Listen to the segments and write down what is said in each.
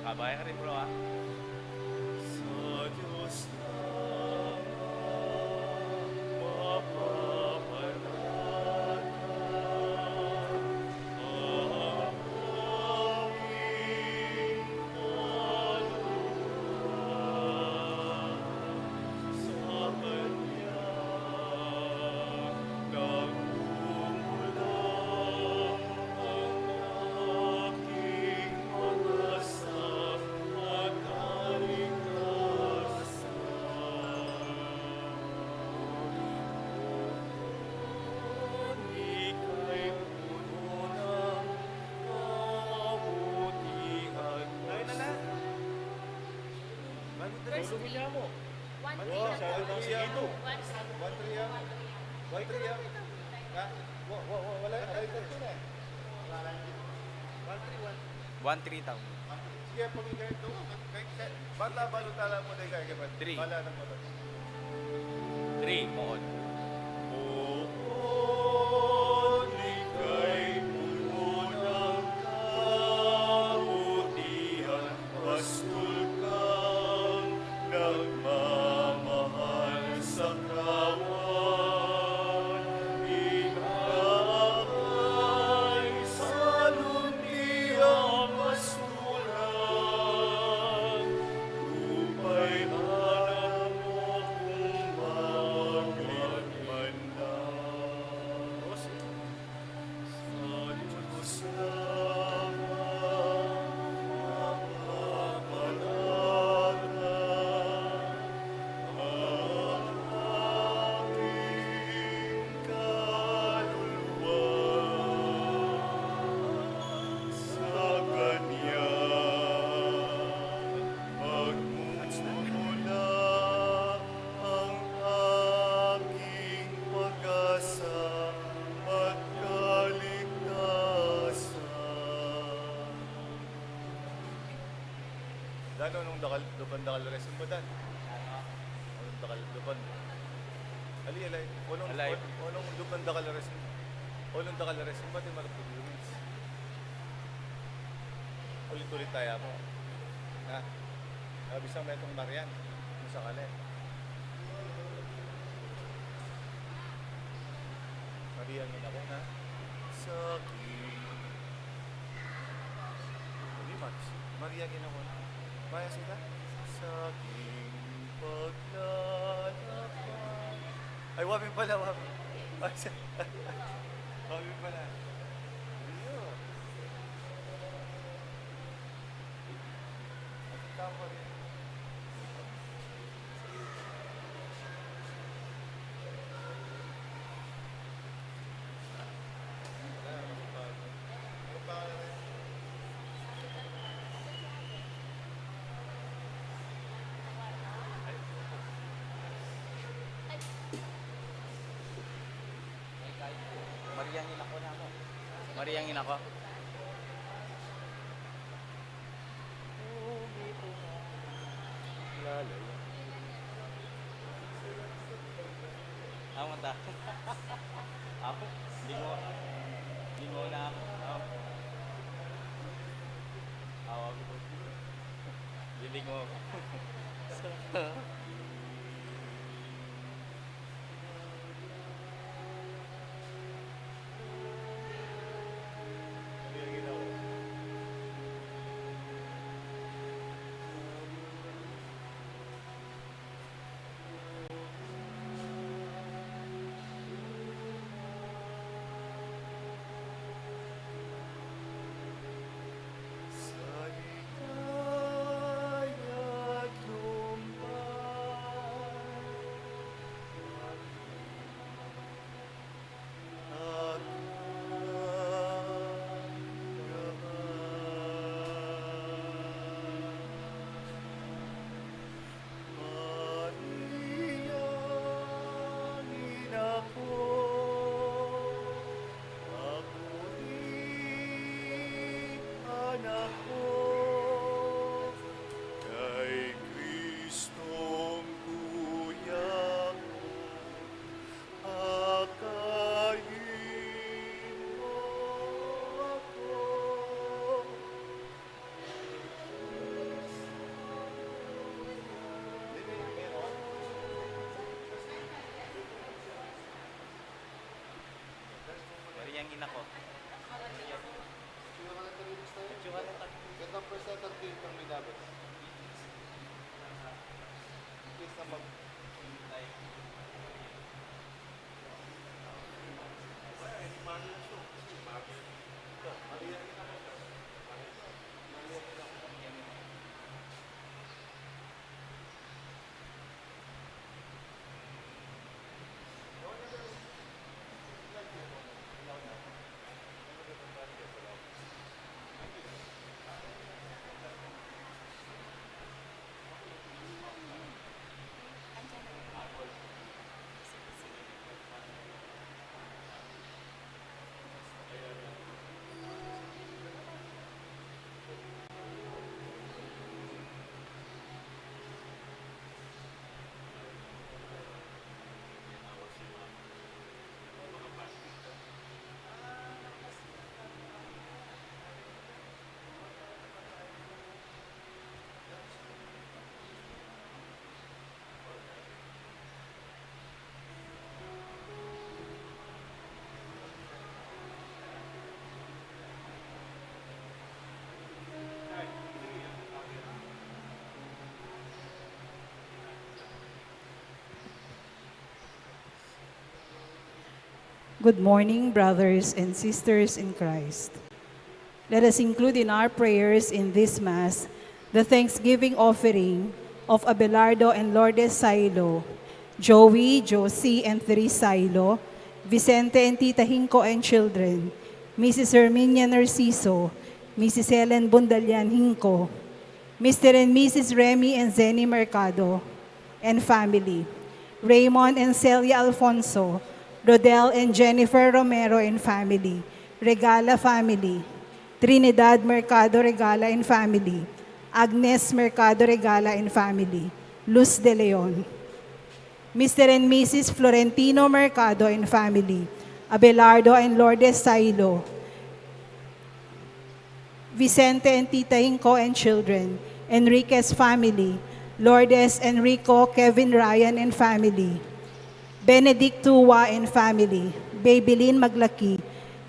Kabay ka rin bro ah. Sa Diyos na mapapanatan ang aming kaluluwa sa Kanya nagmumula ang aking pag-asa at kaligtasan. Ika'y puno ng kabutihan. Ayun na na. Tulong niya mo. Wow, sabi ng sigito. 1-3 yan. 1-3 yan. Wala yung writer ko na eh. 1-3 taon. Sige, pag-ikay ito. Bata, balutala mo na ikay. 3. Bala ng motor. 3, moon. Oon, ika'y puno ng kabutihan, pastol kang nagmamahal sa kawan. Ika'y salundiang pastulan, upa'y hanap mo kung magligman na. Sa Diyos na mapapanatan ang aking kaluluwa. Sa Kanya magmumula ang aking pag-asa at kaligtasan. Dano nung duban dakal resin mo dan? Anong dakal duban? Ali, alay. Alay. Anong duban dakal resin? Anong dakal resin ba? Di marapod lumins. Ulit-ulit tayo mo. Ha? Nabisang na itong Marian. Ano sa kalen? Marian yun ako na. Sa aking Marian yun ako na. Maya sila? sa aking paglalakbay. Ay, wabi pala, wabi. Ay, wabi pala. Iyo. At tama rin. Mariyangin ako na ako. Mariyangin ako. Lalay. Ako manta. Ako? Hindi mo na ako. Awag ko. Lilig mo ako. Marian ako. Good morning, brothers and sisters in Christ. Let us include in our prayers in this Mass the thanksgiving offering of Abelardo and Lourdes Sailo, Joey, Josie, and Therese Sailo, Vicente and Tita Hinco and children, Mrs. Herminia Narciso, Mrs. Helen Bundalian Hinco, Mr. and Mrs. Remy and Zenny Mercado, and family, Raymond and Celia Alfonso, Rodel and Jennifer Romero and family, Regala family, Trinidad Mercado Regala and family, Agnes Mercado Regala and family, Luz de Leon, Mr. and Mrs. Florentino Mercado and family, Abelardo and Lourdes Sailo, Vicente and Tita Hinco and children, Enriquez family, Lourdes, Enrico, Kevin Ryan and family, Benedict Tuwa and family, Babylin Maglaki,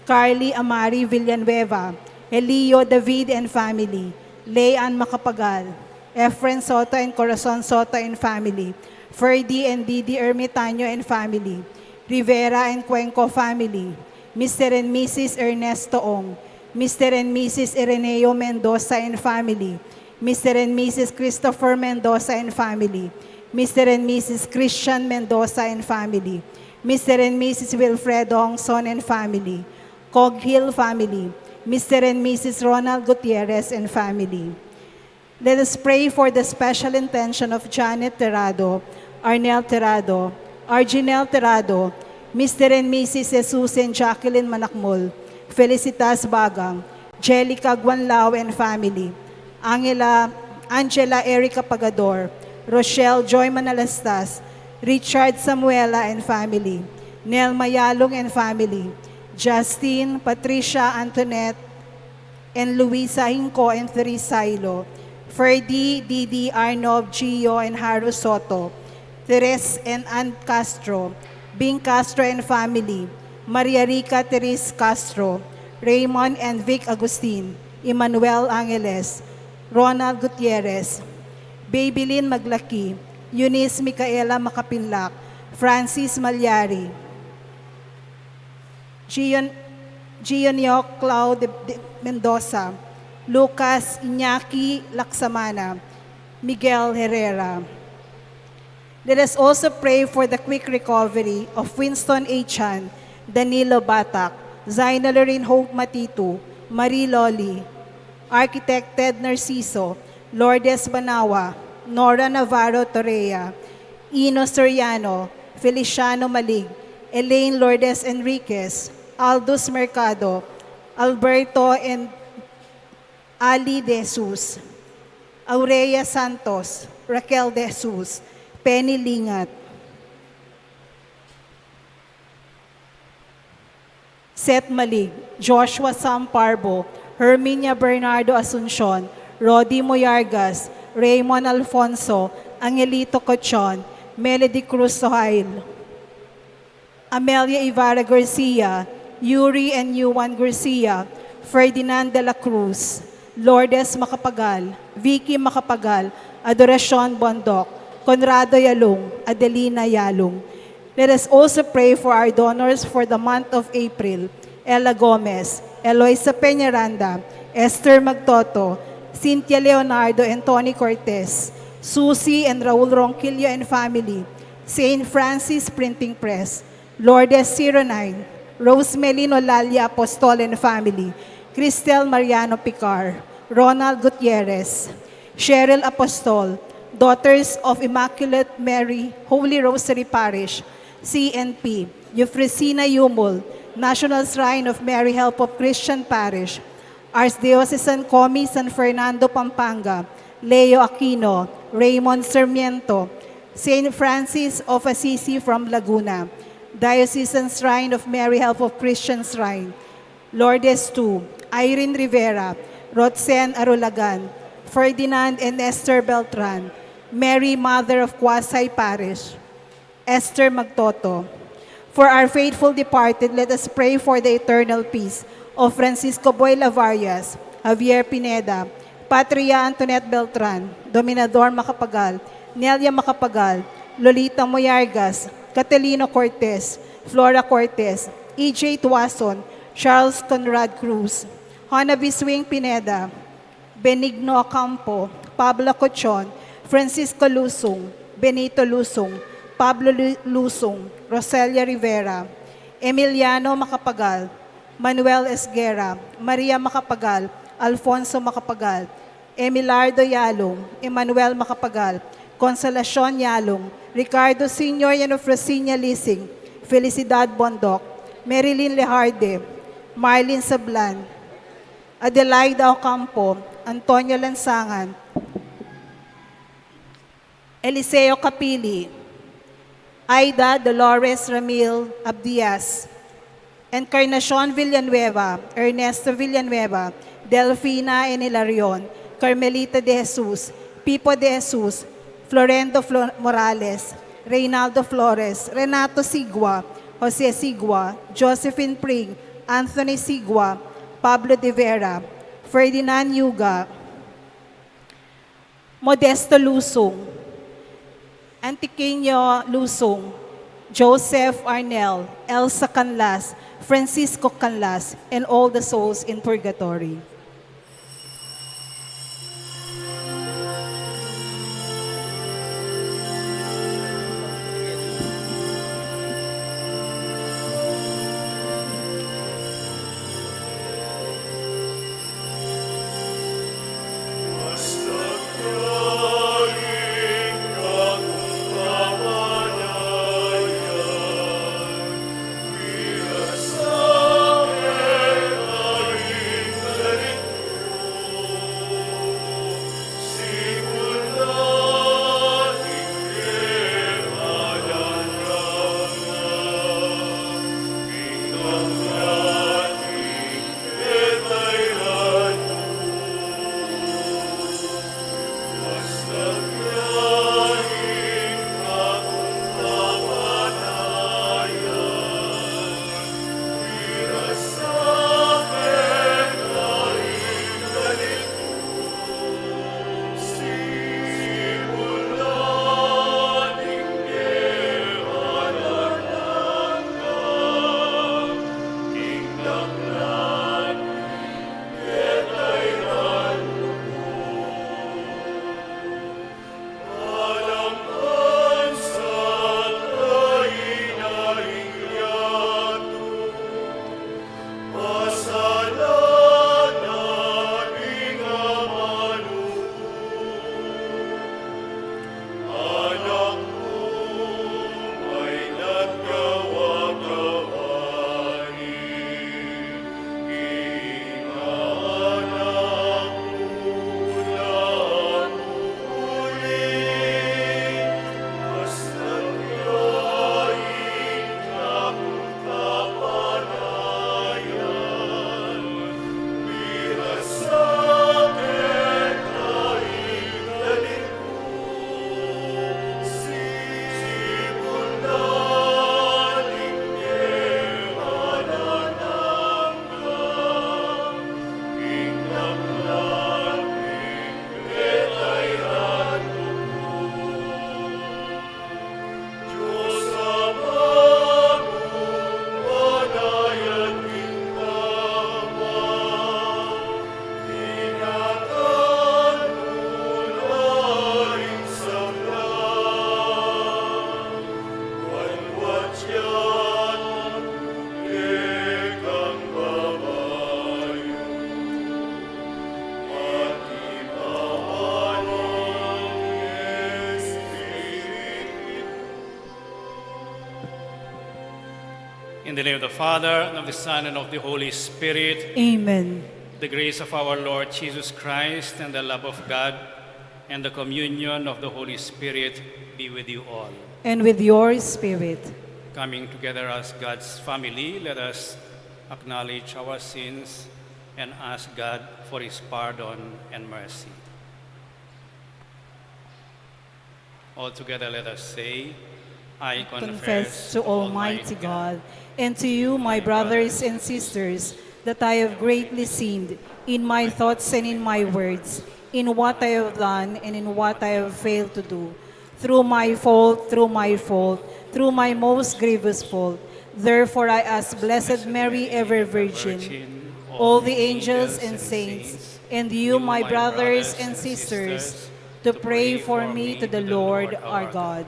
Carly Amari Villanueva, Elio David and family, Leanne Macapagal, Efren Soto and Corazon Soto and family, Ferdy and Didi Ermitaño and family, Rivera and Cuenco family, Mr. and Mrs. Ernesto Ong, Mr. and Mrs. Ireneo Mendoza and family, Mr. and Mrs. Christopher Mendoza and family, Mr. and Mrs. Christian Mendoza and family, Mr. and Mrs. Wilfredo Hongson and family, Coghill family, Mr. and Mrs. Ronald Gutierrez and family. Let us pray for the special intention of Janet Terrado, Arnel Terrado, Arginel Terrado, Mr. and Mrs. Jesus and Jacqueline Manakmul, Felicitas Bagang, Jelica Guanlao and family, Angela Erica Pagador, Rochelle Joy Manalastas, Richard Samuela and family, Nel Mayalong and family, Justine, Patricia Antoinette, and Luisa Hinco and Therese Sailo, Ferdy, Didi, Arnob, Gio, and Haru Soto, Teres and Ann Castro, Bing Castro and family, Maria Rica Teres Castro, Raymond and Vic Agustin, Emmanuel Angeles, Ronald Gutierrez, Babylin Maglaki, Eunice Micaela Makapinlak, Francis Malyari, Gionio Claude Mendoza, Lucas Iñaki Laksamana, Miguel Herrera. Let us also pray for the quick recovery of Winston A. Chan, Danilo Batak, Zaina Lorraine Hope Matitu, Marie Loli, Architect Ted Narciso, Lourdes Banawa, Nora Navarro Torrea, Ino Soriano, Feliciano Malig, Elaine Lourdes Enriquez, Aldous Mercado, Alberto and Ali De Jesus, Aurea Santos, Raquel De Jesus, Penny Lingat, Seth Malig, Joshua Sam Parbo, Herminia Bernardo Asuncion, Rodi Moyargas, Raymond Alfonso, Angelito Cochon, Melody Cruz Sohail, Amelia Ibarra Garcia, Yuri and Yuan Garcia, Ferdinand de la Cruz, Lourdes Macapagal, Vicky Macapagal, Adoracion Bondok, Conrado Yalong, Adelina Yalong. Let us also pray for our donors for the month of April: Ella Gomez, Eloisa Peñaranda, Esther Magtoto, Cynthia Leonardo and Tony Cortez, Susie and Raul Ronquillo and family, St. Francis Printing Press, Lourdes 09, Rosemary Nolalia Apostol and family, Cristel Mariano Picar, Ronald Gutierrez, Cheryl Apostol, Daughters of Immaculate Mary, Holy Rosary Parish, CNP, Euphrosina Yumul, National Shrine of Mary Help of Christian Parish, Archdiocesan Comi San Fernando, Pampanga, Leo Aquino, Raymond Sarmiento, St. Francis of Assisi from Laguna, Diocesan Shrine of Mary Help of Christian Shrine, Lourdes 2, Irene Rivera, Roxanne Arulagan, Ferdinand and Esther Beltran, Mary Mother of Quasay Parish, Esther Magtoto. For our faithful departed, let us pray for the eternal peace of Francisco Boy Lavarias, Javier Pineda, Patria Antoinette Beltran, Dominador Macapagal, Nelia Macapagal, Lolita Moyargas, Catalino Cortez, Flora Cortez, E.J. Tuason, Charles Conrad Cruz, Hana Biswing Pineda, Benigno Acampo, Pablo Cochon, Francisco Lusong, Benito Lusong, Pablo Lusong, Roselia Rivera, Emiliano Macapagal, Manuel Esguera, Maria Macapagal, Alfonso Macapagal, Emilardo Yalong, Emmanuel Macapagal, Consolacion Yalong, Ricardo Sr. and Eufrosinia Lising, Felicidad Bondoc, Marilyn Lejarde, Marlene Sablan, Adelaida Ocampo, Antonio Lansangan, Eliseo Capili, Aida Dolores Ramil Abdias, Encarnacion Villanueva, Ernesto Villanueva, Delfina and Hilarion, Carmelita de Jesus, Pipo de Jesus, Florendo Morales, Reynaldo Flores, Renato Sigua, Jose Sigua, Josephine Pring, Anthony Sigua, Pablo de Vera, Ferdinand Yuga, Modesto Lusong, Antiqueño Lusong, Joseph Arnel, Elsa Canlas, Francisco Canlas, and all the souls in purgatory. Amen. In the name of the Father, and of the Son, and of the Holy Spirit. Amen. The grace of our Lord Jesus Christ, and the love of God, and the communion of the Holy Spirit be with you all. And with your spirit. Coming together as God's family, let us acknowledge our sins and ask God for His pardon and mercy. All together let us say, I Confess to Almighty God and to you, my brothers and sisters, that I have greatly sinned in my thoughts and in my words, in what I have done and in what I have failed to do, through my fault, through my most grievous fault. Therefore I ask Blessed Mary, ever Virgin, all the angels and saints, and you, my brothers and sisters, to pray for me to the Lord our God.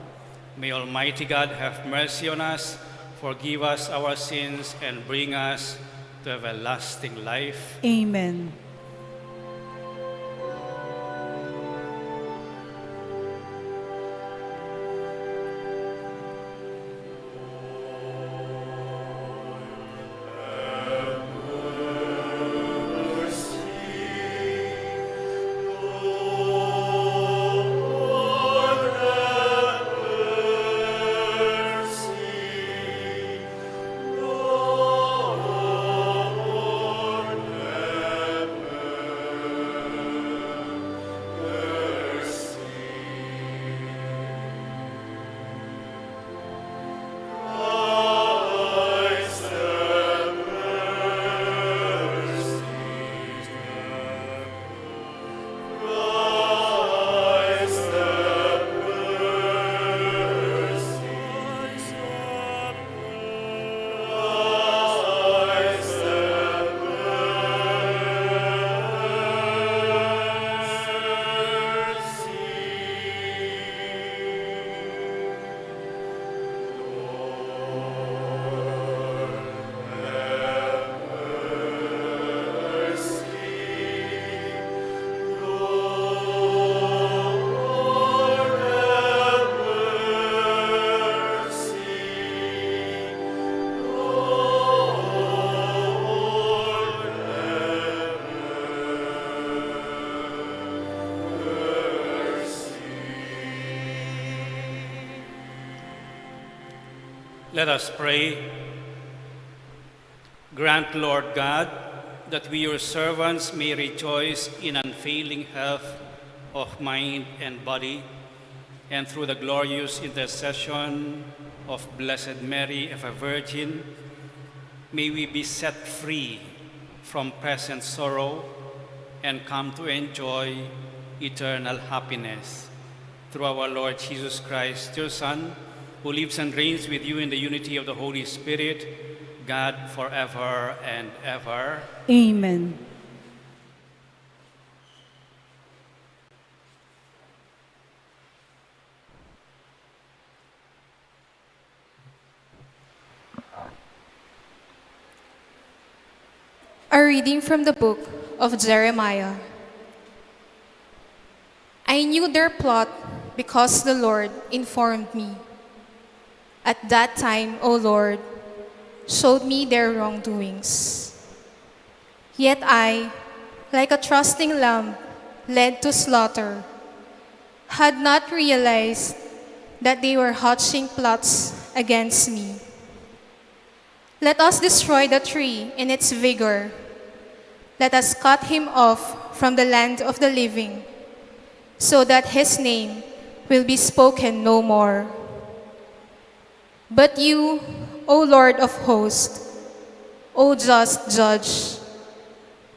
May Almighty God have mercy on us, forgive us our sins, and bring us to everlasting life. Amen. Let us pray. Grant, Lord God, that we, your servants, may rejoice in unfailing health of mind and body, and through the glorious intercession of Blessed Mary, ever Virgin, may we be set free from present sorrow and come to enjoy eternal happiness. Through our Lord Jesus Christ, your Son, who lives and reigns with you in the unity of the Holy Spirit, God forever and ever. Amen. A reading from the book of Jeremiah. I knew their plot because the Lord informed me. At that time, O Lord, showed me their wrongdoings. Yet I, like a trusting lamb led to slaughter, had not realized that they were hatching plots against me. Let us destroy the tree in its vigor. Let us cut him off from the land of the living, so that his name will be spoken no more. But you, O Lord of hosts, O just judge,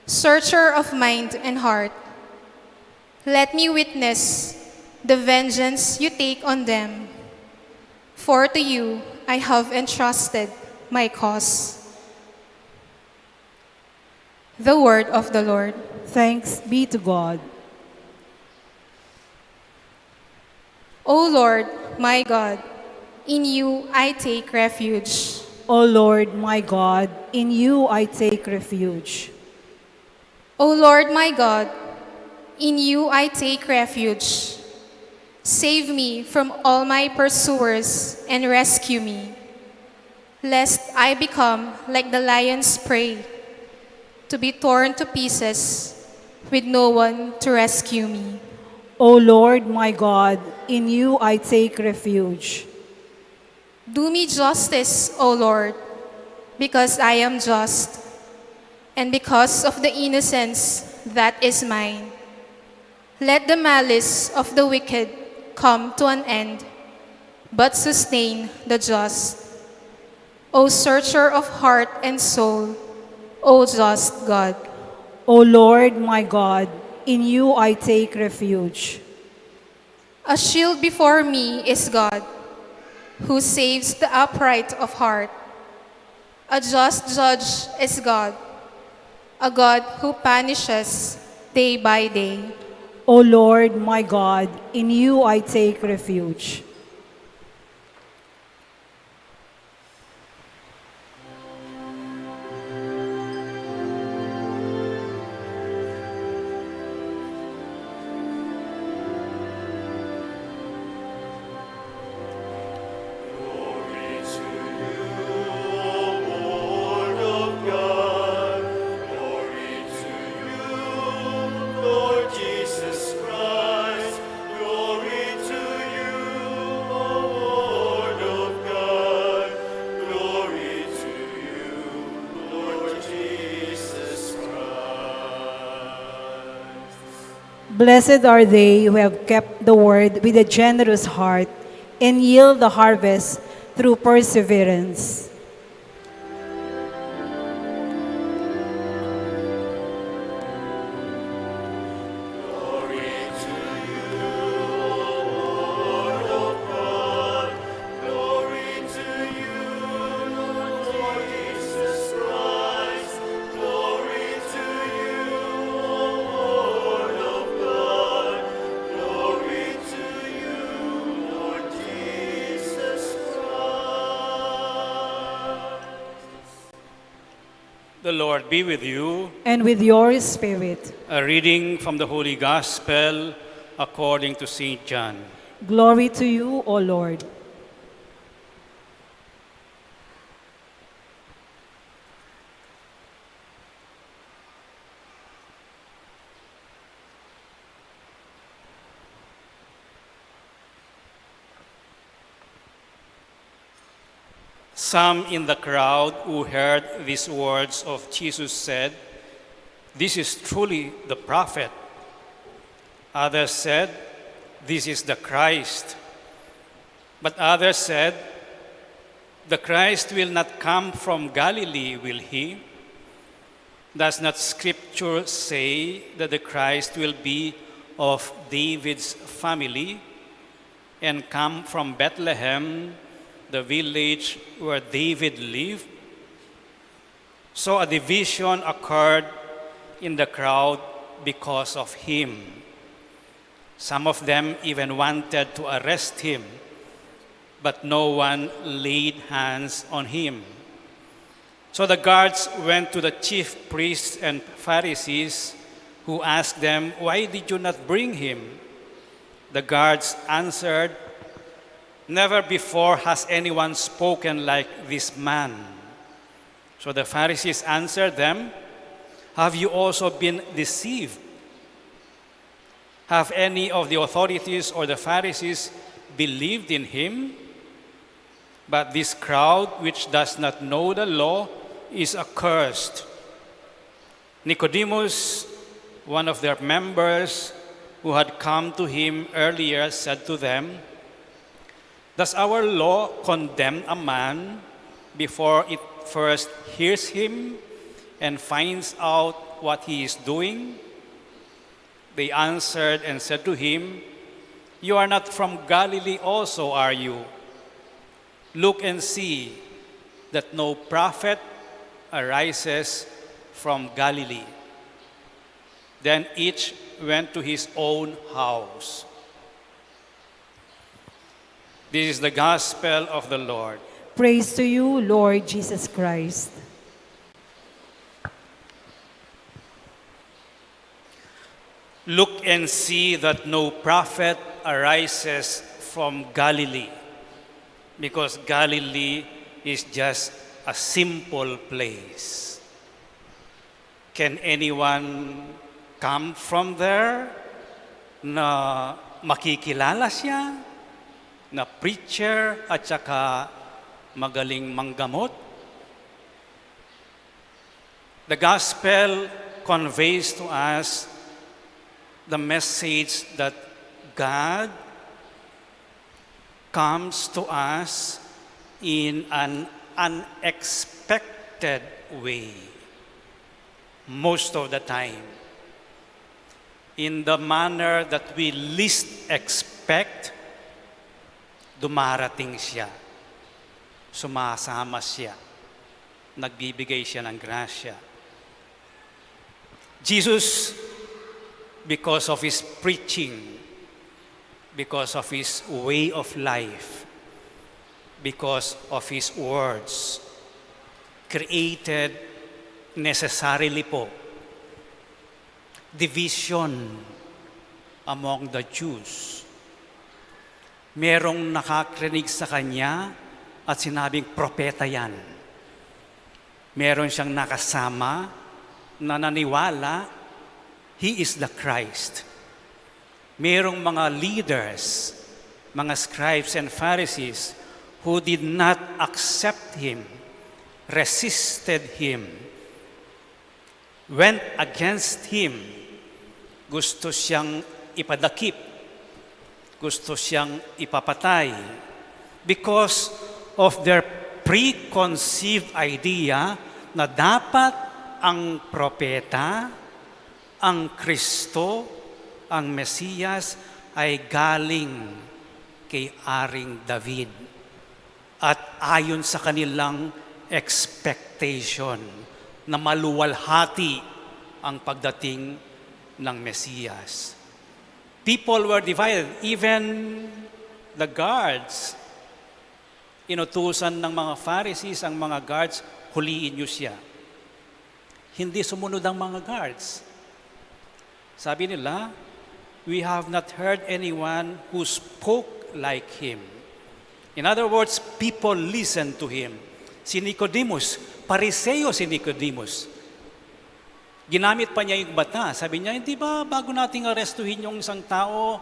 searcher of mind and heart, let me witness the vengeance you take on them. For to you I have entrusted my cause. The word of the Lord. Thanks be to God. O Lord, my God, in you I take refuge. O Lord, my God, in you I take refuge. O Lord, my God, in you I take refuge. Save me from all my pursuers and rescue me. lest I become like the lion's prey, to be torn to pieces with no one to rescue me. O Lord my God, in you I take refuge. Do me justice, O Lord, because I am just, and because of the innocence that is mine. Let the malice of the wicked come to an end, but sustain the just. O searcher of heart and soul, O just God. O Lord my God, in you I take refuge. A shield before me is God, who saves the upright of heart. A just judge is God, a God who punishes day by day. O Lord my God, in you I take refuge. Glory to you, Lord of God. Glory to you, Lord Jesus Christ. Glory to you, Lord of God. Glory to you, Lord Jesus Christ. Blessed are they who have kept the word with a generous heart and yield the harvest through perseverance. Glory to you, Lord of God. Glory to you, Lord Jesus Christ. Glory to you, Lord of God. Glory to you, Lord Jesus Christ. The Lord be with you. And with your spirit. A reading from the Holy Gospel according to St. John. Glory to you, O Lord. Some in the crowd who heard these words of Jesus said, "This is truly the prophet." Others said, "This is the Christ." But others said, "The Christ will not come from Galilee, will he? Does not Scripture say that the Christ will be of David's family and come from Bethlehem, the village where David lived?" So a division occurred in the crowd because of him. Some of them even wanted to arrest him, but no one laid hands on him. So the guards went to the chief priests and Pharisees, who asked them, "Why did you not bring him?" The guards answered, "Never before has anyone spoken like this man." So the Pharisees answered them, "Have you also been deceived? Have any of the authorities or the Pharisees believed in him?" But this crowd, which does not know the law, is accursed. Nicodemus, one of their members who had come to him earlier, said to them, "Does our law condemn a man before it first hears him and finds out what he is doing?" They answered and said to him, "You are not from Galilee also, are you? Look and see that no prophet arises from Galilee." Then each went to his own house. This is the gospel of the Lord. Praise to you, Lord Jesus Christ. Look and see that no prophet arises from Galilee, because Galilee is just a simple place. Can anyone come from there na makikilala siya, na preacher at saka magaling manggamot? The gospel conveys to us the message that God comes to us in an unexpected way, most of the time, in the manner that we least expect. Dumarating siya, sumasama siya, nagbibigay siya ng grasya. Jesus, because of His preaching, because of His way of life, because of His words, created necessarily po division among the Jews. Merong nakakrinig sa Kanya at sinabing propeta yan. Meron siyang nakasama na naniwala He is the Christ. Merong mga leaders, mga scribes and Pharisees who did not accept Him, resisted Him, went against Him, gusto siyang ipadakip, gusto siyang ipapatay because of their preconceived idea na dapat ang propeta, ang Kristo, ang Mesiyas ay galing kay Aring David at ayon sa kanilang expectation na maluwalhati ang pagdating ng Mesiyas. People were divided. Even the guards, inutusan ng mga Pharisees ang mga guards, huliin niyo siya. Hindi sumunod ang mga guards. Sabi nila, we have not heard anyone who spoke like Him. In other words, people listened to Him. Si Nicodemus, Pariseo si Nicodemus. Ginamit pa niya yung bata. Sabi niya, hindi ba bago nating arestuhin yung isang tao,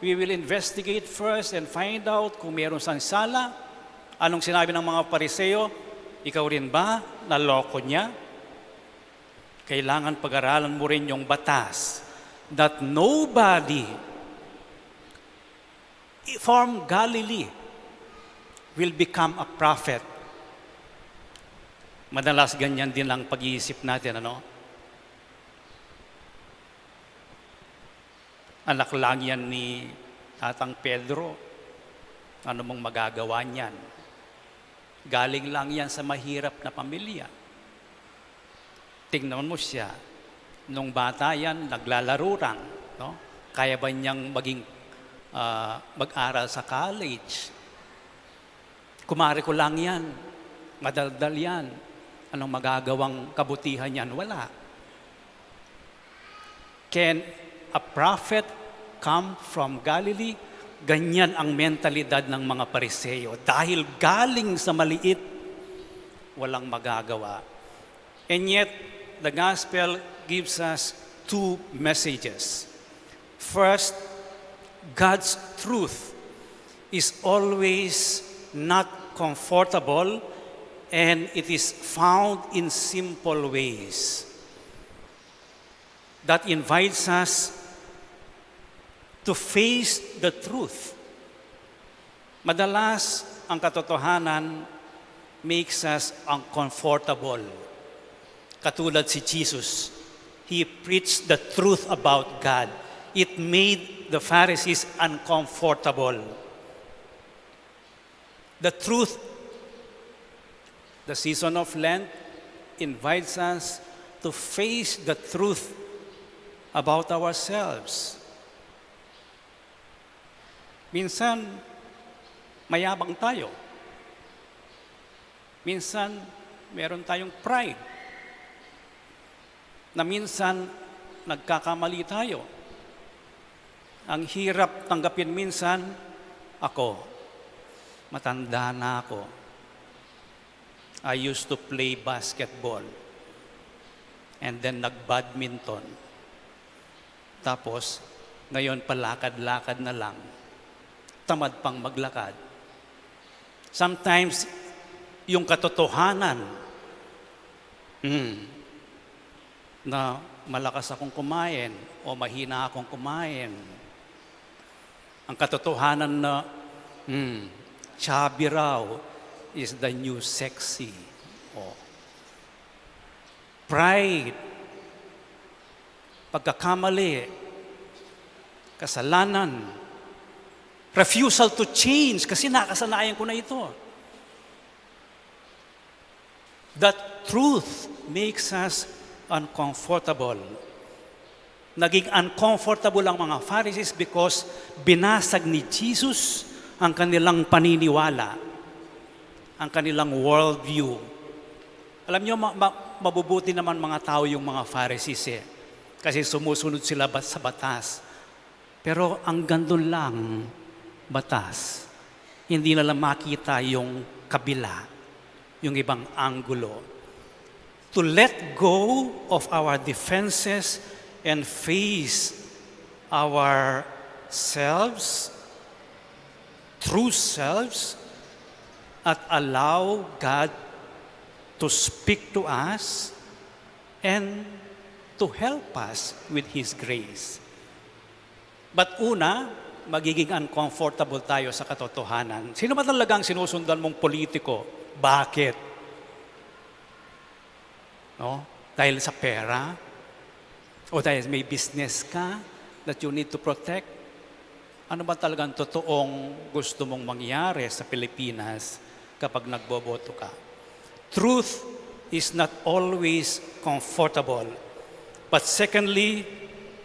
we will investigate first and find out kung mayroon siyang sala? Anong sinabi ng mga Pariseo? Ikaw rin ba? Naloko niya? Kailangan pag-aralan mo rin yung batas that nobody from Galilee will become a prophet. Madalas ganyan din ang pag-iisip natin, ano? Anak lang yan ni Tatang Pedro. Ano mong magagawa niyan? Galing lang yan sa mahirap na pamilya. Tingnan mo siya. Nung bata yan, naglalaro lang. No? Kaya ba niyang mag-aral sa college? Kumari ko lang yan. Madaldal yan. Anong magagawang kabutihan yan? Wala. Can a prophet come from Galilee? Ganyan ang mentalidad ng mga Pariseo. Dahil galing sa maliit, walang magagawa. And yet, the gospel gives us two messages. First, God's truth is always not comfortable and it is found in simple ways that invites us to face the truth. Madalas, ang katotohanan makes us uncomfortable. Katulad si Jesus, He preached the truth about God. It made the Pharisees uncomfortable. The truth, the season of Lent, invites us to face the truth about ourselves. Minsan, mayabang tayo. Minsan, meron tayong pride. Na minsan, nagkakamali tayo. Ang hirap tanggapin minsan, ako, matanda na ako. I used to play basketball and then nag-badminton. Tapos, ngayon palakad-lakad na lang. Tamad pang maglakad. Sometimes, yung katotohanan na malakas akong kumain o mahina akong kumain. Ang katotohanan na chubby raw is the new sexy. Oh. Pride, pagkakamali, kasalanan, refusal to change kasi nakasanayan ko na ito. That truth makes us uncomfortable. Naging uncomfortable ang mga Pharisees because binasag ni Jesus ang kanilang paniniwala, ang kanilang worldview. Alam niyo, mabubuti naman mga tao yung mga Pharisees kasi sumusunod sila sa batas. Pero ang gandun lang, batas. Hindi na lang makita yung kabila, yung ibang anggulo. To let go of our defenses and face ourselves, true selves, at allow God to speak to us and to help us with His grace. But una, magiging uncomfortable tayo sa katotohanan. Sino ba talagang sinusundan mong politiko? Bakit? No? Dahil sa pera? O dahil may business ka that you need to protect? Ano ba talagang totoong gusto mong mangyari sa Pilipinas kapag nagboboto ka? Truth is not always comfortable. But secondly,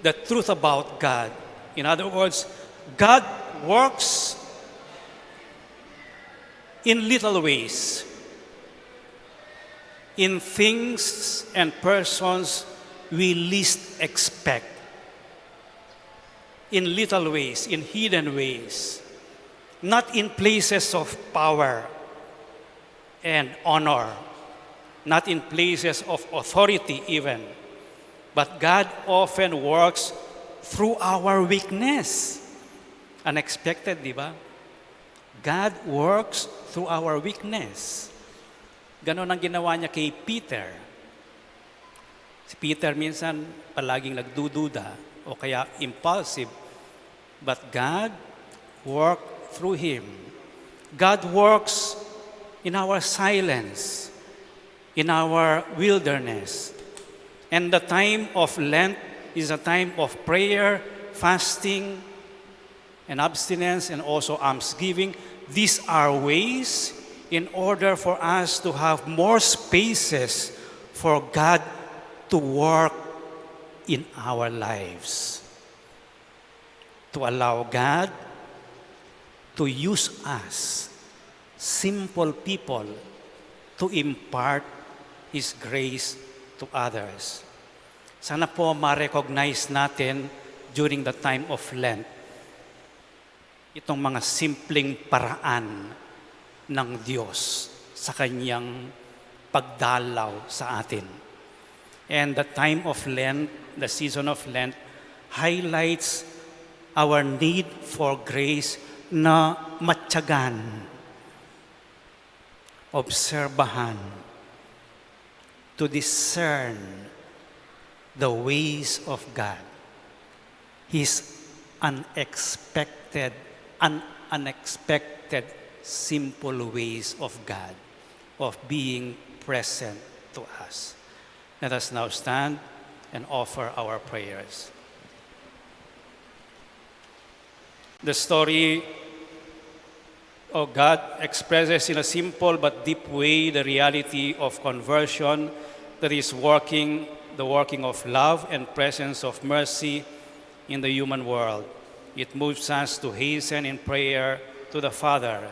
the truth about God. In other words, God works in little ways, in things and persons we least expect, in little ways, in hidden ways, not in places of power and honor, not in places of authority even, but God often works through our weakness. Unexpected, di ba? God works through our weakness. Ganon ang ginawa niya kay Peter. Si Peter minsan palaging nagdududa o kaya impulsive. But God worked through him. God works in our silence, in our wilderness. And the time of Lent is a time of prayer, fasting, and abstinence, and also almsgiving. These are ways in order for us to have more spaces for God to work in our lives. To allow God to use us, simple people, to impart His grace to others. Sana po ma-recognize natin during the time of Lent itong mga simpleng paraan ng Diyos sa Kanyang pagdalaw sa atin. And the time of Lent, the season of Lent, highlights our need for grace na matyagan, obserbahan, to discern the ways of God. His unexpected, simple ways of God, of being present to us. Let us now stand and offer our prayers. The story of God expresses in a simple but deep way the reality of conversion that is the working of love and presence of mercy in the human world. It moves us to hasten in prayer to the Father.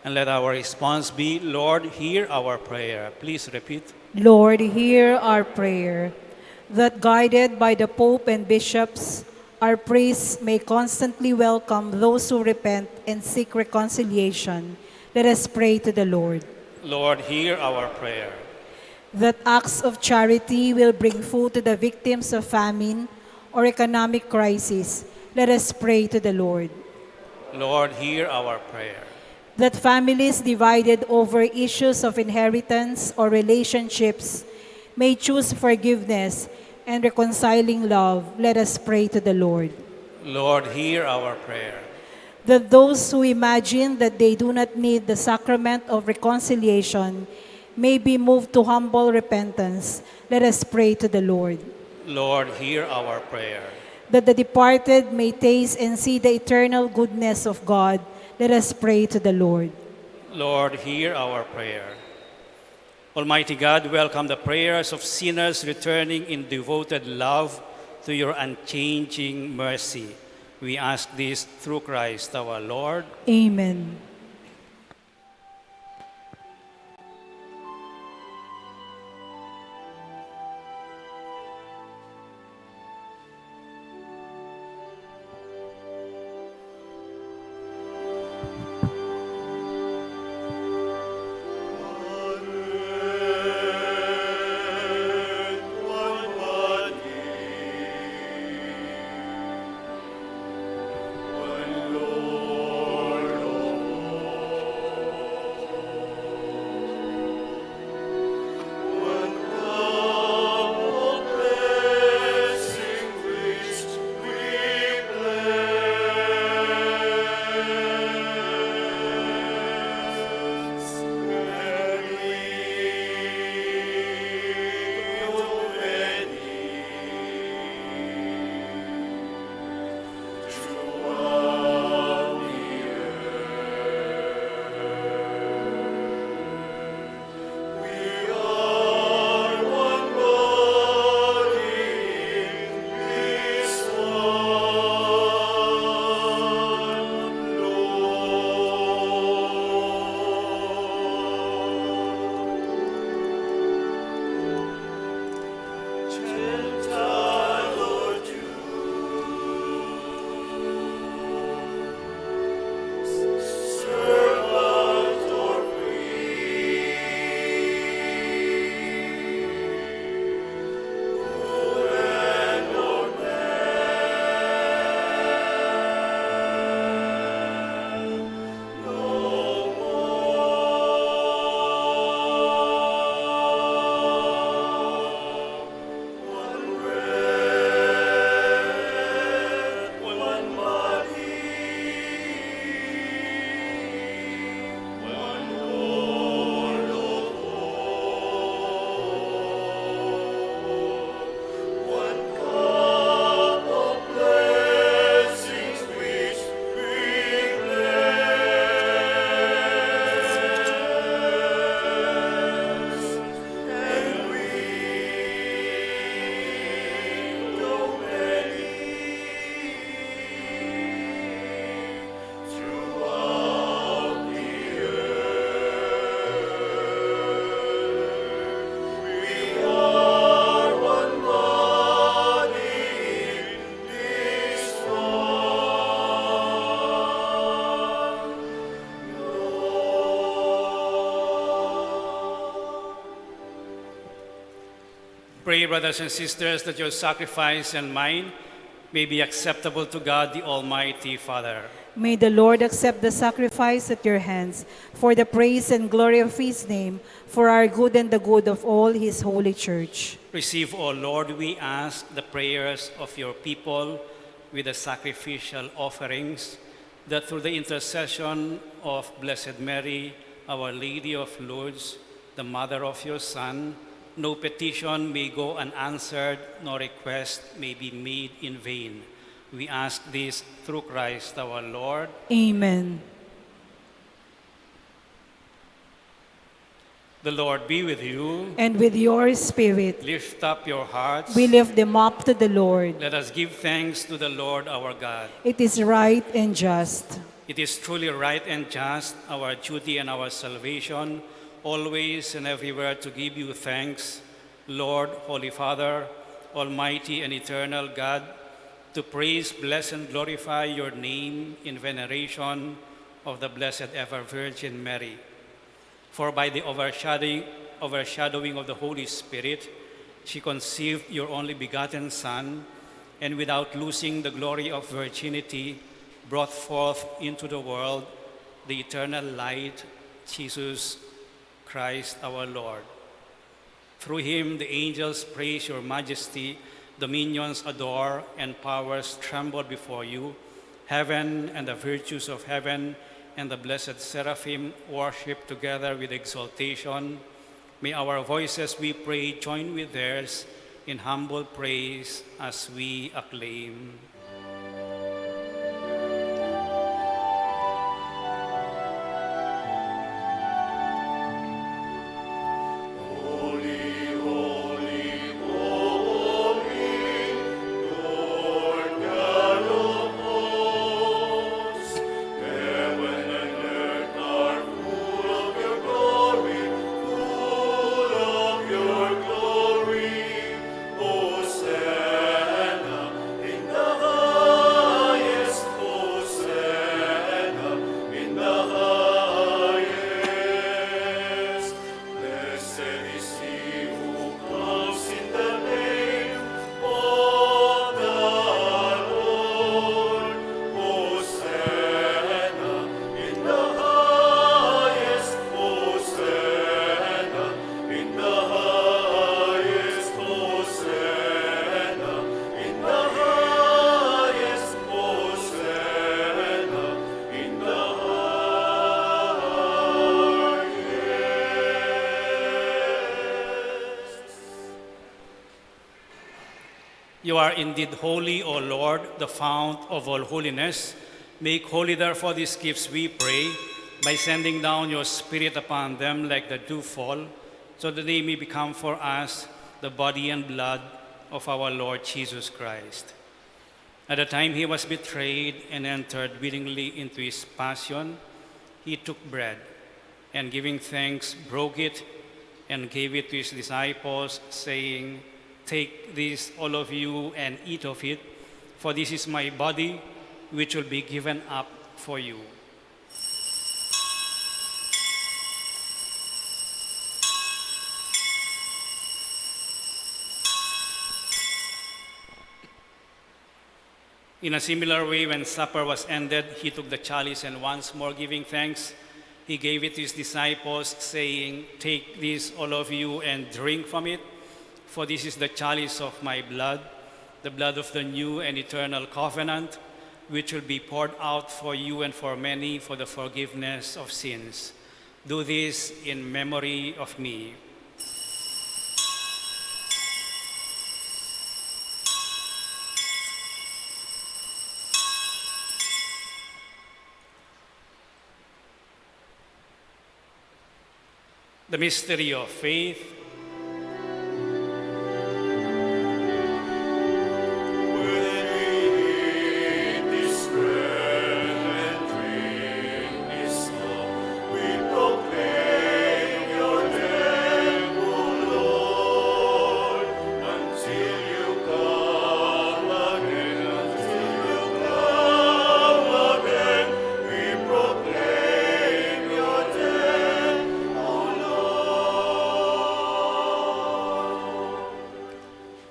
And let our response be, Lord, hear our prayer. Please repeat. Lord, hear our prayer, that guided by the Pope and bishops, our priests may constantly welcome those who repent and seek reconciliation. Let us pray to the Lord. Lord, hear our prayer. That acts of charity will bring food to the victims of famine or economic crisis, let us pray to the Lord. Lord, hear our prayer. That families divided over issues of inheritance or relationships may choose forgiveness and reconciling love, let us pray to the Lord. Lord, hear our prayer. That those who imagine that they do not need the sacrament of reconciliation may be moved to humble repentance, let us pray to the Lord. Lord, hear our prayer. That the departed may taste and see the eternal goodness of God, let us pray to the Lord. Lord, hear our prayer. Almighty God, welcome the prayers of sinners returning in devoted love to your unchanging mercy. We ask this through Christ our Lord. Amen. Pray, brothers and sisters, that your sacrifice and mine may be acceptable to God, the Almighty Father. May the Lord accept the sacrifice at your hands for the praise and glory of his name, for our good and the good of all his holy church. Receive, O Lord, we ask, the prayers of your people with the sacrificial offerings, that through the intercession of Blessed Mary, Our Lady of Lourdes, the mother of your Son, no petition may go unanswered, nor request may be made in vain. We ask this through Christ our Lord. Amen. The Lord be with you. And with your spirit, Lift up your hearts. we lift them up to the Lord. Let us give thanks to the Lord our God. It is right and just. It is truly right and just, our duty and our salvation, always and everywhere to give you thanks, Lord, Holy Father, Almighty and eternal God, to praise, bless, and glorify your name in veneration of the Blessed Ever Virgin Mary. For by the overshadowing of the Holy Spirit, she conceived your only begotten Son, and without losing the glory of virginity, brought forth into the world the eternal light, Jesus Christ our Lord. Through him the angels praise your majesty, dominions adore, and powers tremble before you. Heaven and the virtues of heaven and the blessed seraphim worship together with exaltation. May our voices, we pray, join with theirs in humble praise as we acclaim. You are indeed holy, O Lord, the fount of all holiness. Make holy, therefore, these gifts, we pray, by sending down your Spirit upon them like the dewfall, so that they may become for us the body and blood of our Lord Jesus Christ. At the time he was betrayed and entered willingly into his passion, he took bread, and giving thanks, broke it, and gave it to his disciples, saying, "Take this, all of you, and eat of it, for this is my body, which will be given up for you." In a similar way, when supper was ended, he took the chalice, and once more giving thanks, he gave it to his disciples, saying, "Take this, all of you, and drink from it, for this is the chalice of my blood, the blood of the new and eternal covenant, which will be poured out for you and for many for the forgiveness of sins. Do this in memory of me." The mystery of faith.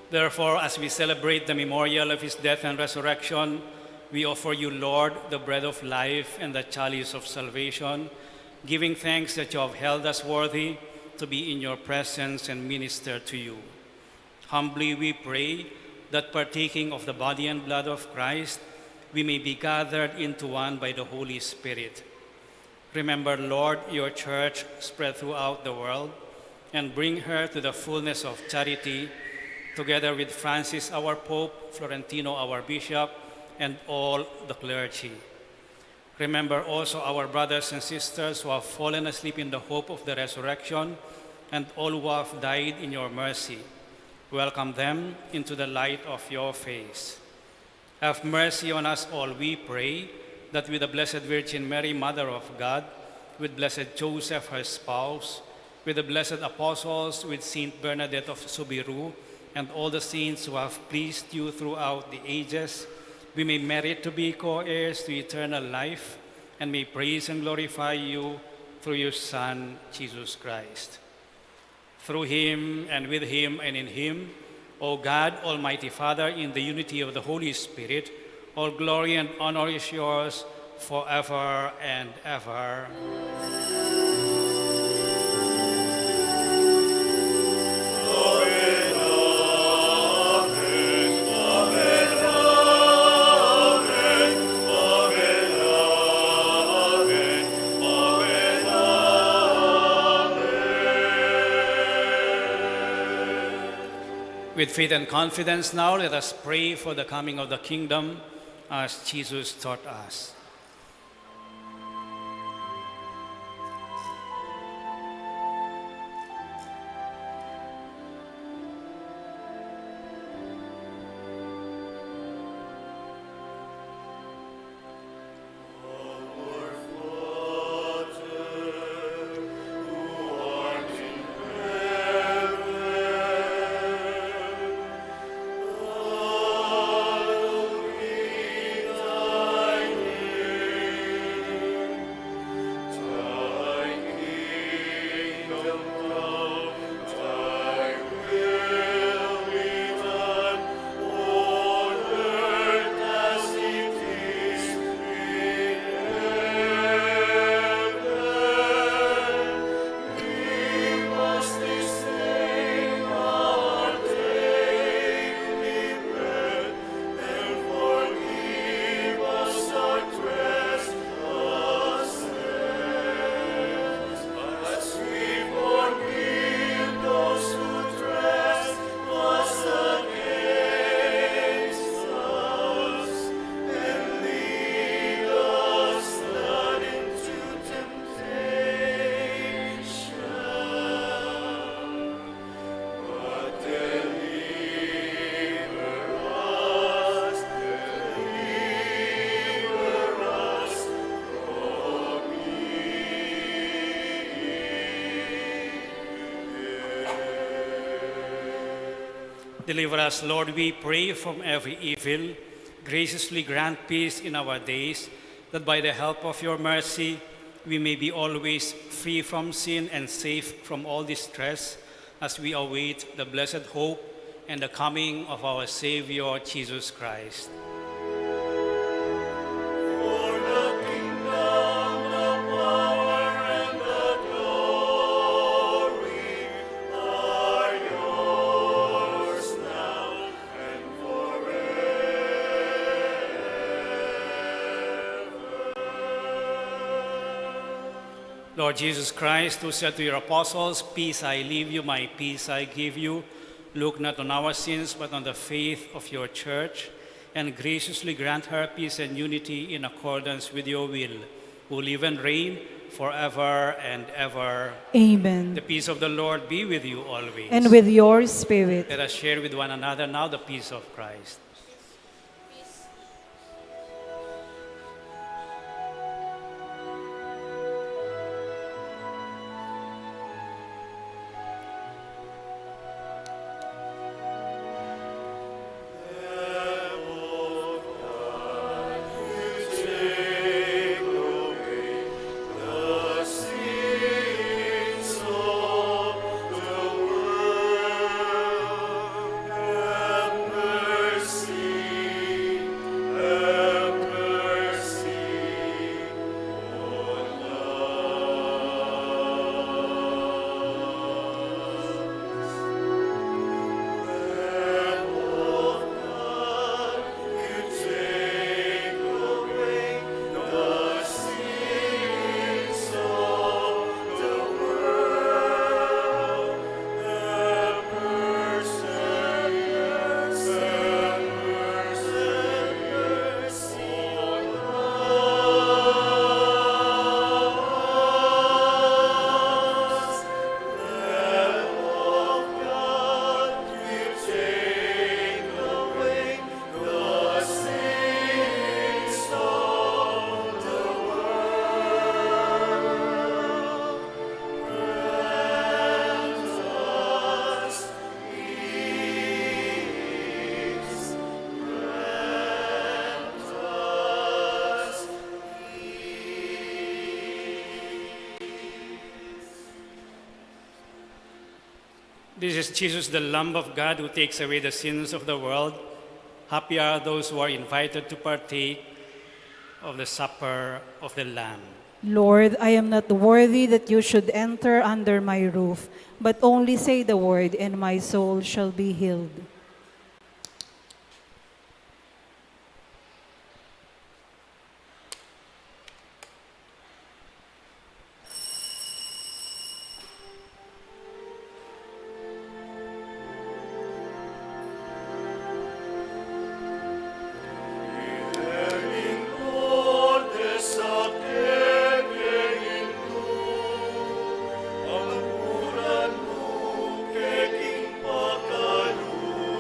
Therefore, as we celebrate the memorial of his death and resurrection, we offer you, Lord, the bread of life and the chalice of salvation, giving thanks that you have held us worthy to be in your presence and minister to you. Humbly we pray that partaking of the body and blood of Christ, we may be gathered into one by the Holy Spirit. Remember, Lord, your church spread throughout the world, and bring her to the fullness of charity, together with Francis, our Pope, Florentino, our Bishop, and all the clergy. Remember also our brothers and sisters who have fallen asleep in the hope of the resurrection, and all who have died in your mercy. Welcome them into the light of your face. Have mercy on us all, we pray, that with the Blessed Virgin Mary, Mother of God, with Blessed Joseph, her spouse, with the blessed apostles, with Saint Bernadette of Subiru, and all the saints who have pleased you throughout the ages, we may merit to be co-heirs to eternal life, and may praise and glorify you through your Son, Jesus Christ. Through him and with him and in him, O God, Almighty Father, in the unity of the Holy Spirit, all glory and honor is yours forever and ever. With faith and confidence now, let us pray for the coming of the kingdom as Jesus taught us. Deliver us, Lord, we pray, from every evil. Graciously grant peace in our days, that by the help of your mercy, we may be always free from sin and safe from all distress, as we await the blessed hope and the coming of our Savior, Jesus Christ. For the kingdom, the power, and the glory are yours now and forever. Lord Jesus Christ, who said to your apostles, "Peace I leave you, my peace I give you," look not on our sins, but on the faith of your church, and graciously grant her peace and unity in accordance with your will, who live and reign forever and ever. Amen. The peace of the Lord be with you always. And with your spirit. Let us share with one another now the peace of Christ. Mercy This is Jesus, the Lamb of God, who takes away the sins of the world. Happy are those who are invited to partake of the supper of the Lamb. Lord, I am not worthy that you should enter under my roof, but only say the word, and my soul shall be healed. Eling Lourdes sa keking tu, ang puran mo keking pakaluoy.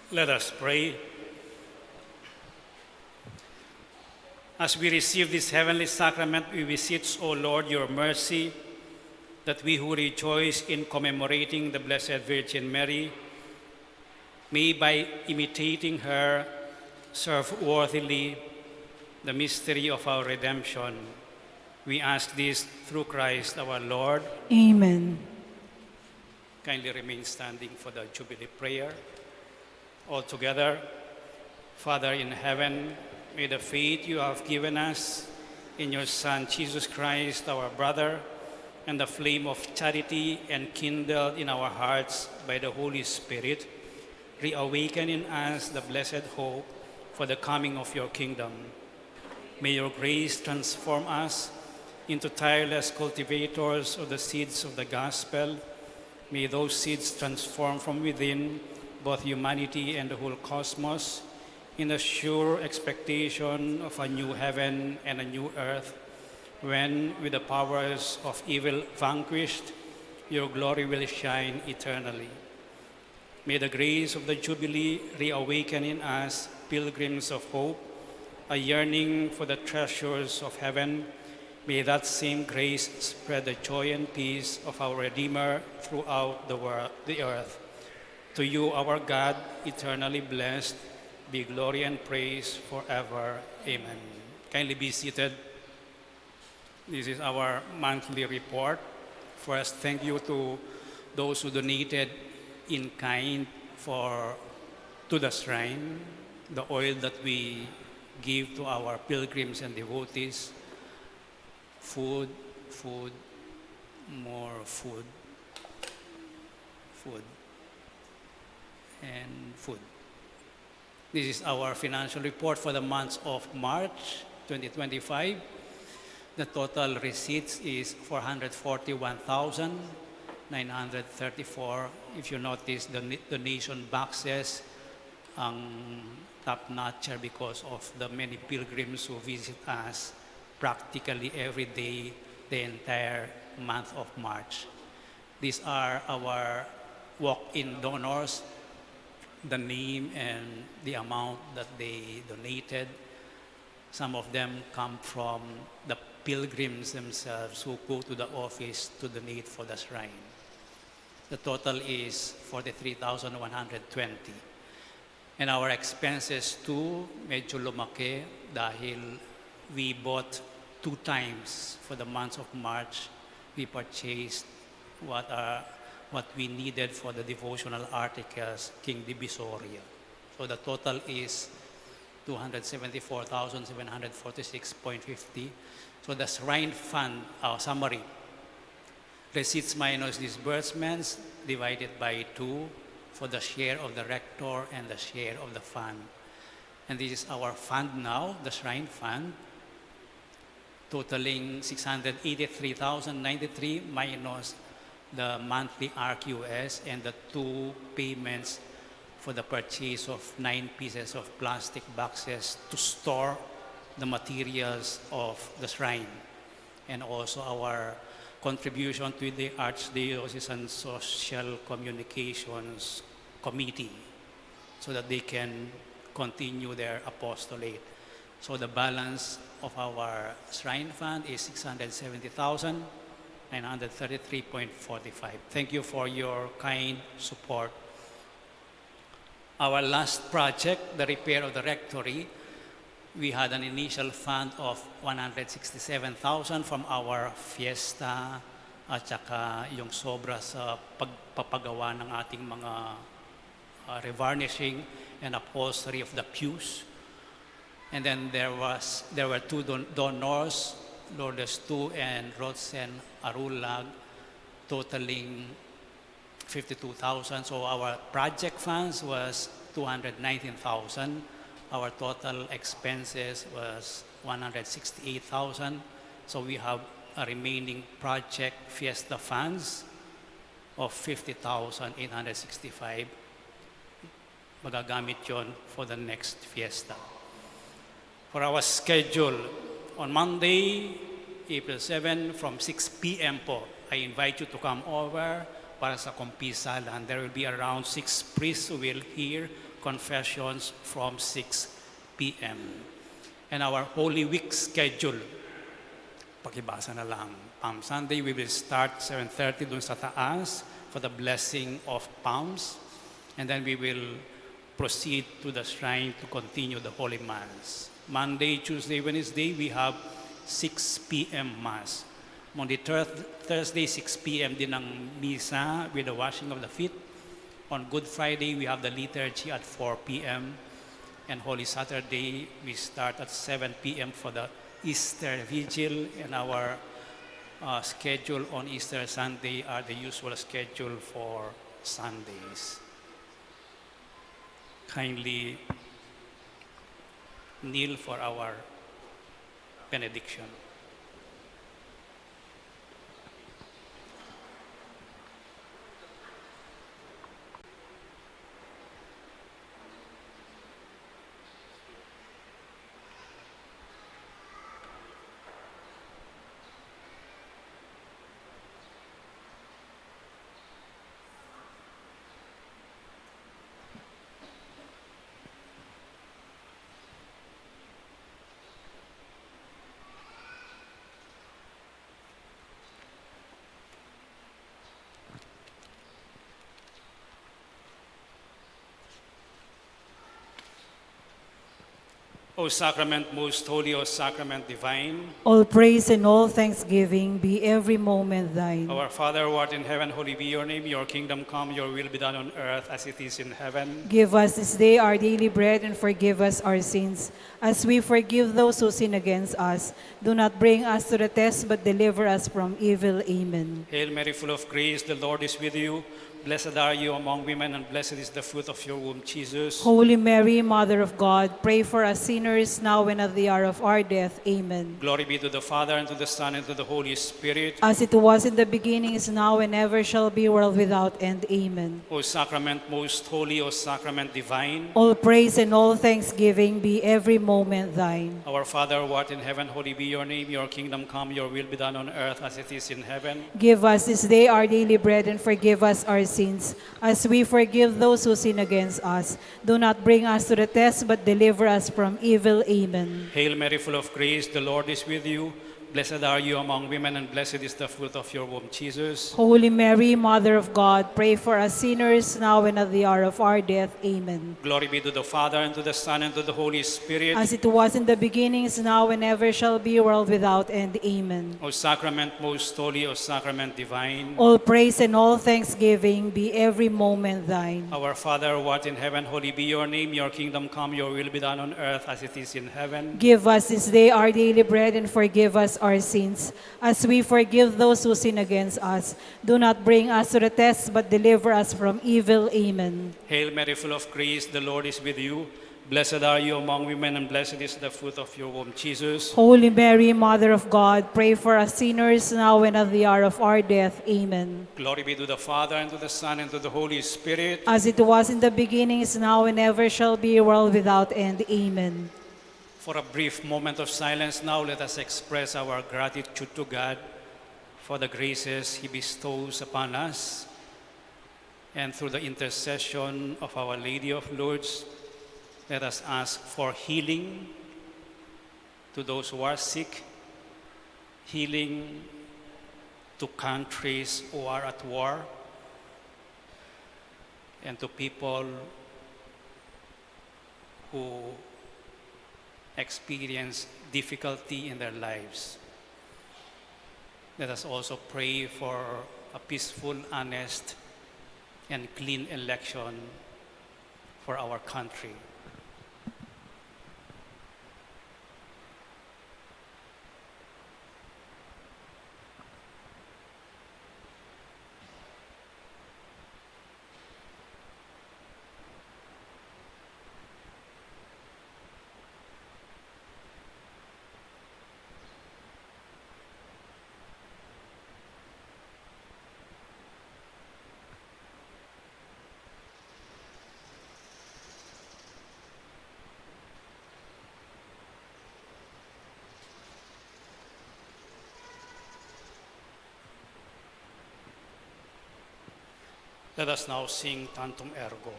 Let us pray. As we receive this heavenly sacrament, we beseech, O Lord, your mercy, that we who rejoice in commemorating the Blessed Virgin Mary may, by imitating her, serve worthily the mystery of our redemption. We ask this through Christ our Lord. Amen. Kindly remain standing for the Jubilee prayer. All together, Father in heaven, may the faith you have given us in your Son, Jesus Christ, our brother, and the flame of charity enkindled in our hearts by the Holy Spirit, reawaken in us the blessed hope for the coming of your kingdom. May your grace transform us into tireless cultivators of the seeds of the gospel. May those seeds transform from within both humanity and the whole cosmos in a sure expectation of a new heaven and a new earth, when, with the powers of evil vanquished, your glory will shine eternally. May the grace of the Jubilee reawaken in us pilgrims of hope, a yearning for the treasures of heaven. May that same grace spread the joy and peace of our Redeemer throughout the earth. To you, our God, eternally blessed, be glory and praise forever. Amen. Kindly be seated. This is our monthly report. First, thank you to those who donated in kind to the shrine, the oil that we give to our pilgrims and devotees. Food, more food, and food. This is our financial report for the month of March 2025. The total receipts is 441,934. If you notice, the donation boxes ang top-notcher because of the many pilgrims who visit us practically every day the entire month of March. These are our walk-in donors, the name and the amount that they donated. Some of them come from the pilgrims themselves who go to the office to donate for the shrine. The total is 43,120. And our expenses too, medyo lumaki dahil we bought 2 times for the month of March. We purchased what we needed for the devotional articles, King Divisoria. So the total is 274,746.50. So the shrine fund, our summary, receipts minus disbursements divided by 2 for the share of the rector and the share of the fund. And this is our fund now, the shrine fund, totaling 683,093 minus the monthly RQS and the 2 payments for the purchase of 9 pieces of plastic boxes to store the materials of the shrine, and also our contribution to the Archdiocesan Social Communications Committee so that they can continue their apostolate. So the balance of our shrine fund is 670,933.45. Thank you for your kind support. Our last project, the repair of the rectory, we had an initial fund of 167,000 from our fiesta at saka yung sobra sa pagpapagawa ng ating mga revarnishing and upholstery of the pews. And then there were 2 donors, Lourdes 2 and Rosen Arulag, totaling 52,000. So our project funds was 219,000. Our total expenses was 168,000. So we have a remaining project fiesta funds of 50,865. Magagamit yon for the next fiesta. For our schedule, on Monday, April 7, from 6 p.m. po, I invite you to come over para sa kumpisalan. There will be around 6 priests who will hear confessions from 6 p.m. And our Holy Week schedule, pakibasa na lang. Palm Sunday, we will start 7:30 dun sa taas for the blessing of palms. And then we will proceed to the shrine to continue the Holy Mass. Monday, Tuesday, Wednesday, we have 6 p.m. Mass. Monday, Thursday, 6 p.m. din ang Misa with the washing of the feet. On Good Friday, we have the liturgy at 4 p.m. And Holy Saturday, we start at 7 p.m. for the Easter Vigil. And our schedule on Easter Sunday are the usual schedule for Sundays. Kindly kneel for our benediction. O Sacrament most holy, O Sacrament divine, All praise and all thanksgiving be every moment thine. our Father who art in heaven, holy be your name. Your kingdom come, your will be done on earth as it is in heaven. Give us this day our daily bread and forgive us our sins, as we forgive those who sin against us. Do not bring us to the test, but deliver us from evil. Amen. Hail Mary, full of grace, the Lord is with you. Blessed are you among women, and blessed is the fruit of your womb, Jesus. Holy Mary, Mother of God, pray for us sinners now and at the hour of our death. Amen. Glory be to the Father, and to the Son, and to the Holy Spirit. As it was in the beginning, is now, and ever shall be, world without end. Amen. O Sacrament most holy, O Sacrament divine, All praise and all thanksgiving be every moment thine. our Father who art in heaven, holy be your name. Your kingdom come, your will be done on earth as it is in heaven. Give us this day our daily bread, and forgive us our sins, as we forgive those who sin against us. Do not bring us to the test, but deliver us from evil. Amen. Hail Mary, full of grace, the Lord is with you. Blessed are you among women, and blessed is the fruit of your womb, Jesus. Holy Mary, Mother of God, pray for us sinners now and at the hour of our death. Amen. Glory be to the Father, and to the Son, and to the Holy Spirit. As it was in the beginning, is now, and ever shall be, world without end. Amen. O Sacrament most holy, O Sacrament divine, All praise and all thanksgiving be every moment thine. our Father who art in heaven, holy be your name. Your kingdom come, your will be done on earth as it is in heaven. Give us this day our daily bread, and forgive us our sins, as we forgive those who sin against us. Do not bring us to the test, but deliver us from evil. Amen. Hail Mary, full of grace, the Lord is with you. Blessed are you among women, and blessed is the fruit of your womb, Jesus. Holy Mary, Mother of God, pray for us sinners now and at the hour of our death. Amen. Glory be to the Father, and to the Son, and to the Holy Spirit. As it was in the beginning, is now, and ever shall be, world without end. Amen. For a brief moment of silence now, let us express our gratitude to God for the graces He bestows upon us. And through the intercession of Our Lady of Lourdes, let us ask for healing to those who are sick, healing to countries who are at war, and to people who experience difficulty in their lives. Let us also pray for a peaceful, honest, and clean election for our country. Let us now sing Tantum Ergo.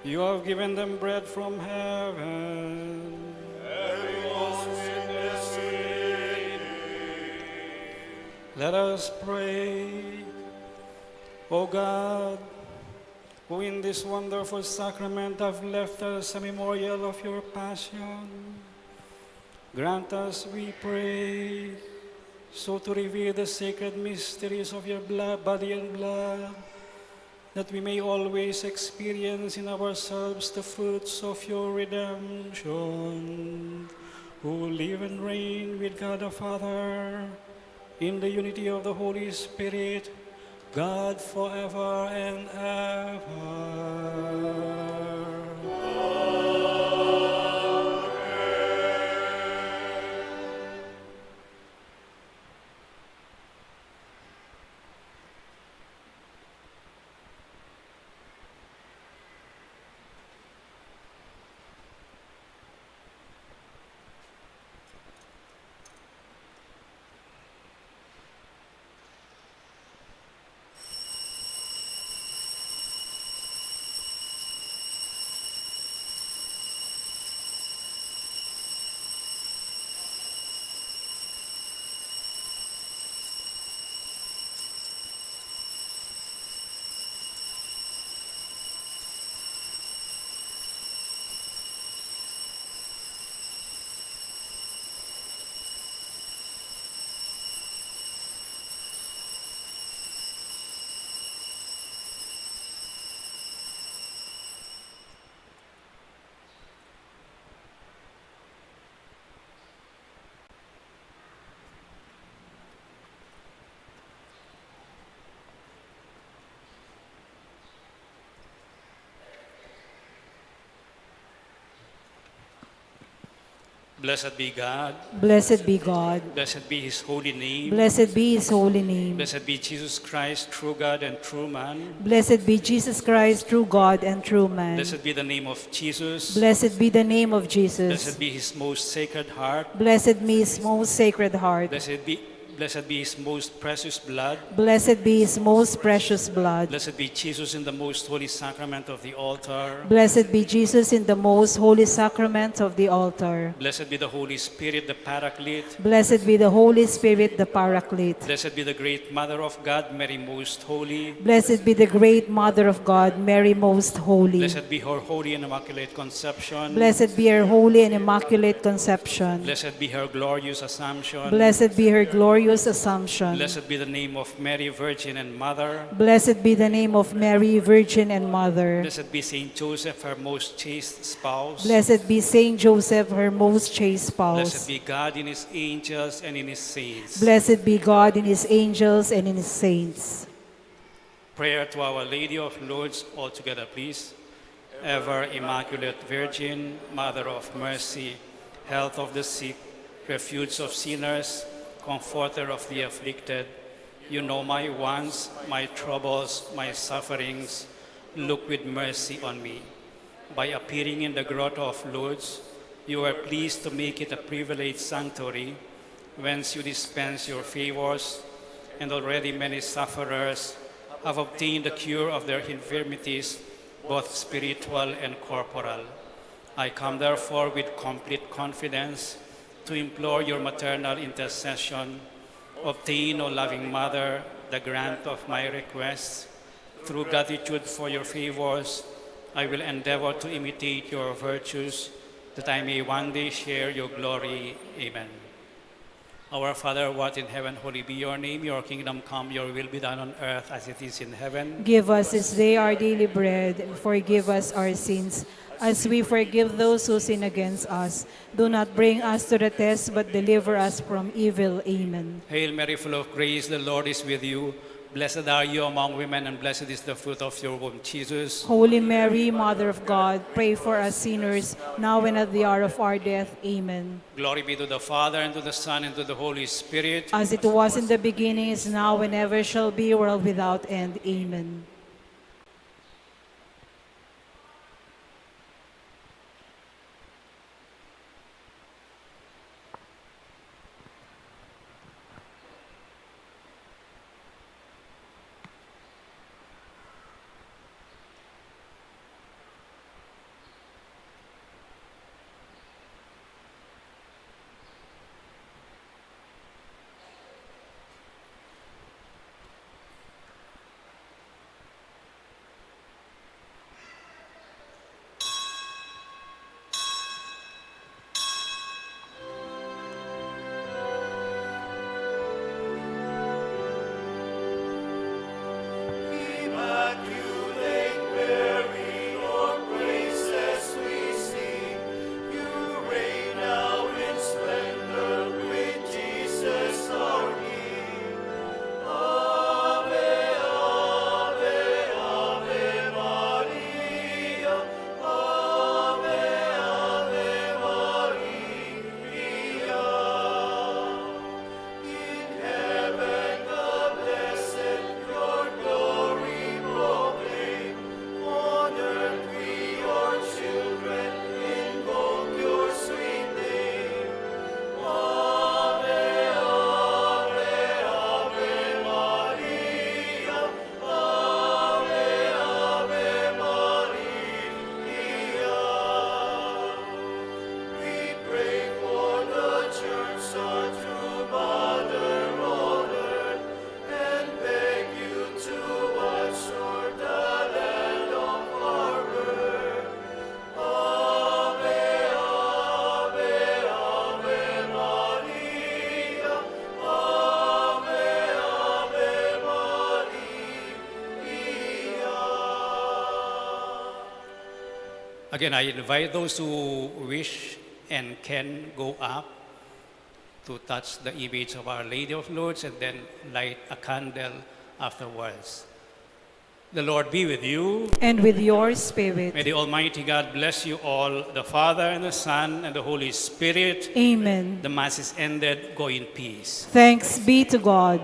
You have given them bread from heaven. Let us pray. O God, who in this wonderful sacrament have left us a memorial of your passion, grant us, we pray, so to reveal the sacred mysteries of your body and blood, that we may always experience in ourselves the fruits of your redemption, who live and reign with God the Father, in the unity of the Holy Spirit, God forever and ever. Blessed be God. Blessed be God. Blessed be his holy name. Blessed be his holy name. Blessed be Jesus Christ, true God and true man. Blessed be Jesus Christ, true God and true man. Blessed be the name of Jesus. Blessed be the name of Jesus. Blessed be his most sacred heart. Blessed be his most sacred heart. Blessed be his most precious blood. Blessed be his most precious blood. Blessed be Jesus in the most holy sacrament of the altar. Blessed be Jesus in the most holy sacrament of the altar. Blessed be the Holy Spirit, the Paraclete. Blessed be the Holy Spirit, the Paraclete. Blessed be the great Mother of God, Mary Most Holy. Blessed be the great Mother of God, Mary Most Holy. Blessed be her holy and immaculate conception. Blessed be her holy and immaculate conception. Blessed be her glorious assumption. Blessed be her glorious assumption. Blessed be the name of Mary, Virgin and Mother. Blessed be the name of Mary, Virgin and Mother. Blessed be Saint Joseph, her most chaste spouse. Blessed be Saint Joseph, her most chaste Blessed spouse. be God in his angels and in his saints. Blessed be God in his angels and in his saints. Prayer to Our Lady of Lourdes, all together please. Ever Immaculate Virgin, Mother of Mercy, health of the sick, refuge of sinners, comforter of the afflicted, you know my wants, my troubles, my sufferings. Look with mercy on me. By appearing in the grotto of Lourdes, you are pleased to make it a privileged sanctuary, whence you dispense your favors, and already many sufferers have obtained the cure of their infirmities, both spiritual and corporal. I come therefore with complete confidence to implore your maternal intercession. Obtain, O loving Mother, the grant of my requests. Through gratitude for your favors, I will endeavor to imitate your virtues, that I may one day share your glory. Amen. Our Father, who art in heaven, holy be your name. Your kingdom come, your will be done on earth as it is in heaven. Give us this day our daily bread, and forgive us our sins, as we forgive those who sin against us. Do not bring us to the test, but deliver us from evil. Amen. Hail Mary, full of grace, the Lord is with you. Blessed are you among women, and blessed is the fruit of your womb, Jesus. Holy Mary, Mother of God, pray for us sinners, now and at the hour of our death. Amen. Glory be to the Father, and to the Son, and to the Holy Spirit. As it was in the beginning, is now, and ever shall be, world without end. Amen. Immaculate Mary, your praises we sing. You reign now in splendor with Jesus our King. Ave, Ave, Ave Maria. Ave, Ave Maria. In heaven the blessed your glory proclaim. On earth we your children invoke your sweet name. Ave, Ave, Ave Maria. Ave, Ave Maria. We pray for the Church, our true Mother on earth, and beg you to watch o'er the land of our birth. Ave, Ave, Ave Maria. Ave, Ave Maria. Again, I invite those who wish and can go up to touch the image of Our Lady of Lourdes and then light a candle afterwards. The Lord be with you. And with your spirit. May the Almighty God bless you all, the Father and the Son and the Holy Spirit. Amen. The Mass is ended. Go in peace. Thanks be to God.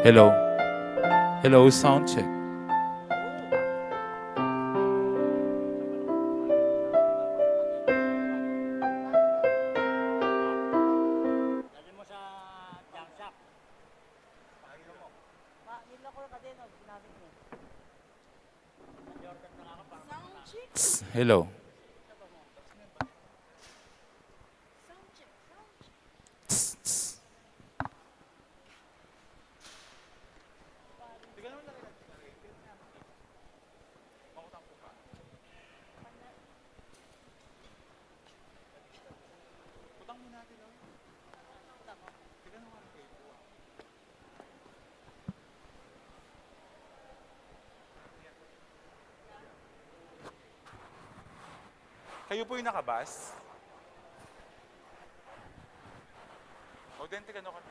Hello. Hello, sound check. Hello. Kayo po yung nakabas? O, dente ka no ka.